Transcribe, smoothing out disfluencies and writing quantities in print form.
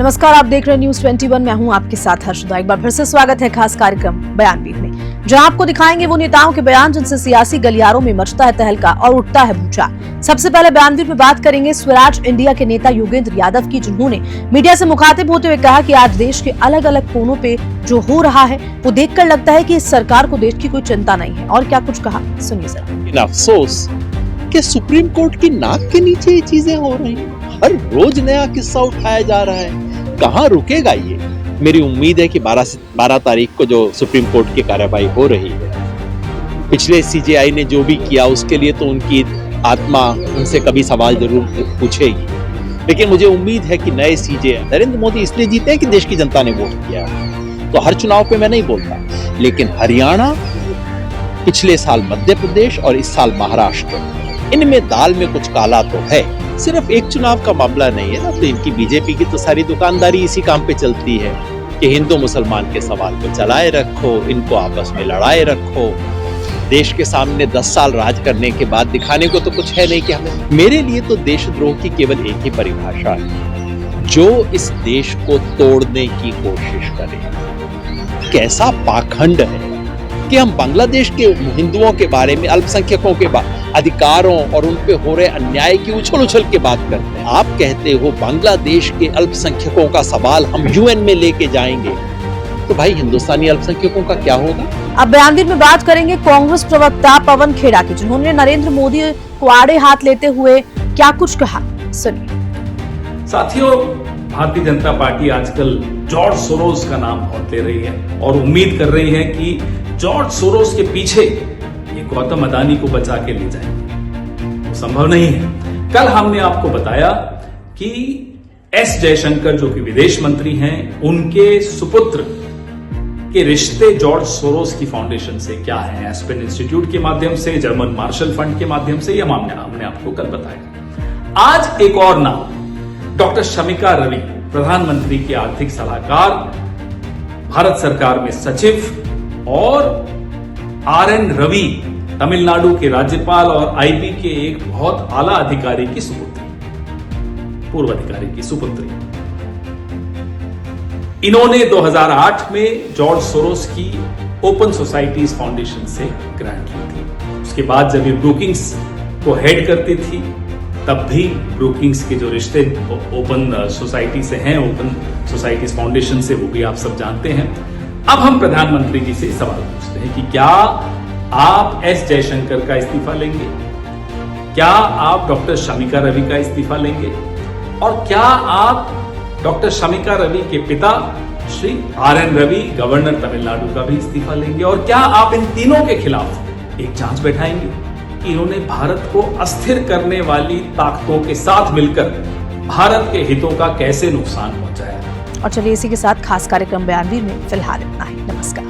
नमस्कार, आप देख रहे हैं न्यूज 21। मैं हूं आपके साथ हर्षदा। एक बार फिर से स्वागत है खास कार्यक्रम बयानवीर में, जहां आपको दिखाएंगे वो नेताओं के बयान जिनसे सियासी गलियारों में मचता है तहलका और उठता है भूचाल। सबसे पहले बयानवीर में बात करेंगे स्वराज इंडिया के नेता योगेंद्र यादव की, जिन्होंने मीडिया से मुखातिब होते हुए कहा कि आज देश के अलग अलग कोनों पे जो हो रहा है वो देखकर लगता है कि इस सरकार को देश की कोई चिंता नहीं है। और क्या कुछ कहा, सुनिए जरा। अफसोस कि सुप्रीम कोर्ट की नाक के नीचे ये चीजें हो रही हैं। हर रोज नया किस्सा उठाया जा रहा है। कहाँ रुकेगा ये? मेरी उम्मीद है कि 12 तारीख को जो सुप्रीम कोर्ट की कार्यवाही हो रही है, पिछले सीजेआई ने जो भी किया उसके लिए तो उनकी आत्मा उनसे कभी सवाल जरूर पूछेगी, लेकिन मुझे उम्मीद है कि नए सीजेआई नरेंद्र मोदी इसलिए जीते हैं कि देश की जनता ने वोट किया। तो हर चुनाव पे मैं नहीं बोलता, लेकिन हरियाणा, पिछले साल मध्य प्रदेश और इस साल महाराष्ट्र, इनमें दाल में कुछ काला तो है। सिर्फ एक चुनाव का मामला नहीं है ना, तो इनकी बीजेपी की तो सारी दुकानदारी इसी काम पे चलती है कि हिंदू मुसलमान के सवाल को चलाए रखो, इनको आपस में लड़ाए रखो। देश के सामने 10 साल राज करने के बाद दिखाने को तो कुछ है नहीं कि हमें। मेरे लिए तो देशद्रोह की केवल एक ही परिभाषा है, जो इस देश को तोड़ने की कोशिश करे। कैसा पाखंड है कि हम बांग्लादेश के हिंदुओं के बारे में, अल्पसंख्यकों के अधिकारों और उन पे हो रहे अन्याय की उछल के बात करते हैं। आप कहते हो बांग्लादेश के अल्पसंख्यकों का सवाल हम यूएन में लेके जाएंगे, तो भाई हिंदुस्तानी अल्पसंख्यकों का क्या होगा? अब बयानवीर में बात करेंगे कांग्रेस प्रवक्ता पवन खेड़ा की, जिन्होंने नरेंद्र मोदी को आड़े हाथ लेते हुए क्या कुछ कहा, सुनिए। साथियों, भारतीय जनता पार्टी आजकल जॉर्ज सोरोस का नाम बहुत ले रही है और उम्मीद कर रही है कि जॉर्ज सोरोस के पीछे ये गौतम अदानी को बचा के ले जाएंगे। वो संभव नहीं है। कल हमने आपको बताया कि एस जयशंकर, जो कि विदेश मंत्री हैं, उनके सुपुत्र के रिश्ते जॉर्ज सोरोस की फाउंडेशन से क्या है, एस्पेन इंस्टीट्यूट के माध्यम से, जर्मन मार्शल फंड के माध्यम से, यह मामला हमने आपको कल बताया। आज एक और नाम, डॉक्टर शमिका रवि, प्रधानमंत्री के आर्थिक सलाहकार, भारत सरकार में सचिव, और आर.एन. रवि, तमिलनाडु के राज्यपाल और आईबी के एक बहुत आला अधिकारी की सुपुत्री, पूर्व अधिकारी की सुपुत्री। इन्होंने 2008 में जॉर्ज सोरोस की ओपन सोसाइटीज फाउंडेशन से ग्रांट ली थी। उसके बाद जब ये ब्रूकिंग्स को हेड करती थी, तब भी ब्रूकिंग्स के जो रिश्ते ओपन सोसाइटी से हैं, ओपन सोसाइटीज फाउंडेशन से, वो भी आप सब जानते हैं। अब हम प्रधानमंत्री जी से सवाल पूछते हैं कि क्या आप एस जयशंकर का इस्तीफा लेंगे? क्या आप डॉक्टर शमिका रवि का इस्तीफा लेंगे? और क्या आप डॉक्टर शमिका रवि के पिता श्री आर.एन. रवि, गवर्नर तमिलनाडु का भी इस्तीफा लेंगे? और क्या आप इन तीनों के खिलाफ एक जांच बैठाएंगे कि इन्होंने भारत को अस्थिर करने वाली ताकतों के साथ मिलकर भारत के हितों का कैसे नुकसान पहुंचाया? और चलिए इसी के साथ खास कार्यक्रम बयानवीर में फिलहाल इतना ही। नमस्कार।